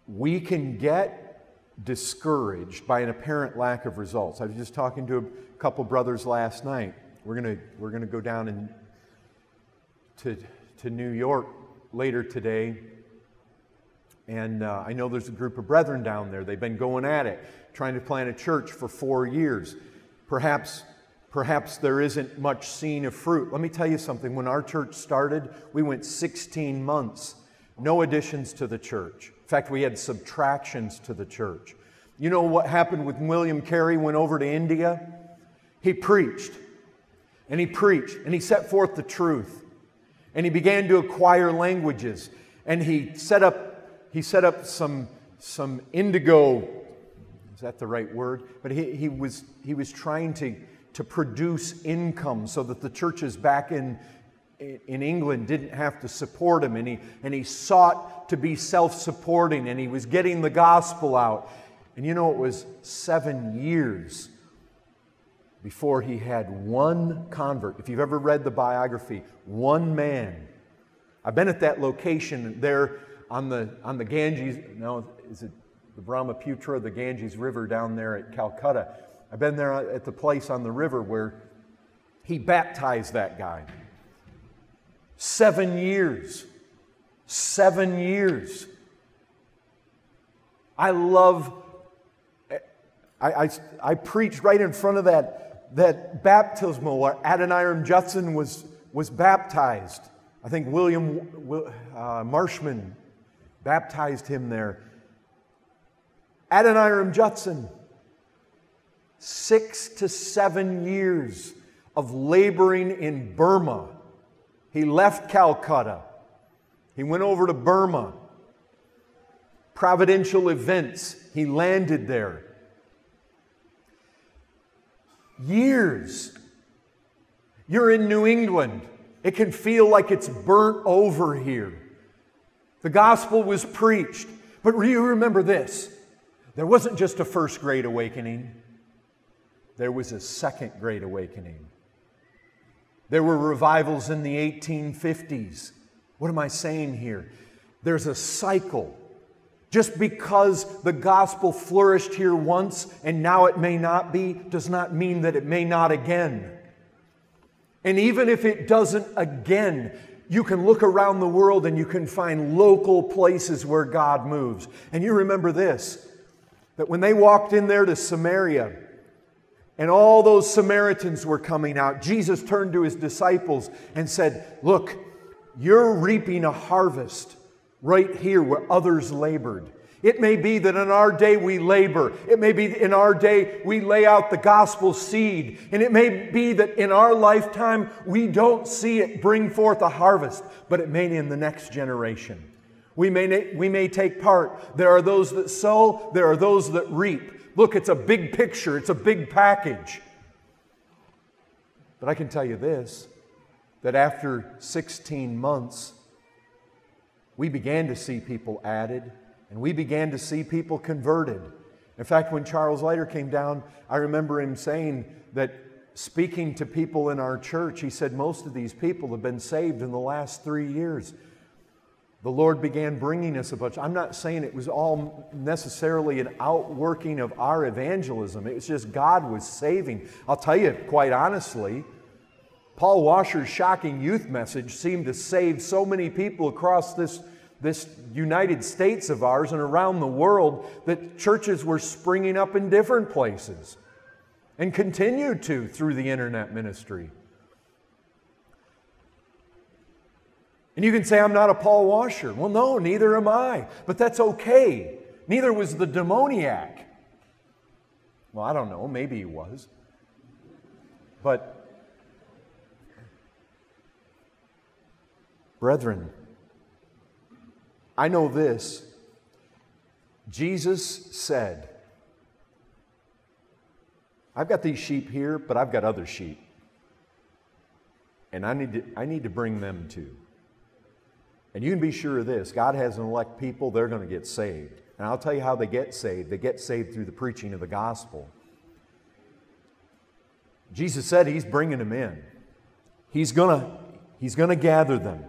we can get discouraged by an apparent lack of results. I was just talking to a couple brothers last night. We're gonna go down to New York later today. And I know there's a group of brethren down there. They've been going at it, trying to plant a church for 4 years. Perhaps there isn't much seen of fruit. Let me tell you something. When our church started, we went 16 months. No additions to the church. In fact, we had subtractions to the church. You know what happened when William Carey went over to India? He preached. And he set forth the truth. And he began to acquire languages. And he set up some indigo, is that the right word? But he was trying to produce income so that the churches back in England didn't have to support him. And he sought to be self-supporting, and he was getting the gospel out. And you know, it was 7 years before he had one convert. If you've ever read the biography, one man. I've been at that location there on the Ganges, no, is it the Brahmaputra, the Ganges River down there at Calcutta. I've been there at the place on the river where he baptized that guy. 7 years. 7 years. I preached right in front of that baptismal where Adoniram Judson was baptized. I think William Marshman baptized him there. Adoniram Judson, 6 to 7 years of laboring in Burma. He left Calcutta. He went over to Burma. Providential events. He landed there. Years. You're in New England. It can feel like it's burnt over here. The gospel was preached. But you remember this. There wasn't just a first great awakening. There was a second great awakening. There were revivals in the 1850s. What am I saying here? There's a cycle. Just because the gospel flourished here once and now it may not be, does not mean that it may not again. And even if it doesn't again, you can look around the world and you can find local places where God moves. And you remember this, that when they walked in there to Samaria and all those Samaritans were coming out, Jesus turned to His disciples and said, look, you're reaping a harvest right here where others labored. It may be that in our day we labor. It may be in our day we lay out the gospel seed. And it may be that in our lifetime we don't see it bring forth a harvest, but it may in the next generation. We may take part. There are those that sow, there are those that reap. Look, it's a big picture, it's a big package. But I can tell you this, that after 16 months, we began to see people added, and we began to see people converted. In fact, when Charles Leiter came down, I remember him saying that, speaking to people in our church, he said most of these people have been saved in the last 3 years. The Lord began bringing us a bunch. I'm not saying it was all necessarily an outworking of our evangelism. It was just God was saving. I'll tell you quite honestly, Paul Washer's shocking youth message seemed to save so many people across this United States of ours and around the world that churches were springing up in different places and continue to through the internet ministry. And you can say, I'm not a Paul Washer. Well, no, neither am I. But that's okay. Neither was the demoniac. Well, I don't know. Maybe he was. But, brethren, I know this. Jesus said, I've got these sheep here, but I've got other sheep. And I need to bring them too. And you can be sure of this, God has an elect people, they're going to get saved. And I'll tell you how they get saved. They get saved through the preaching of the gospel. Jesus said He's bringing them in. He's going to gather them.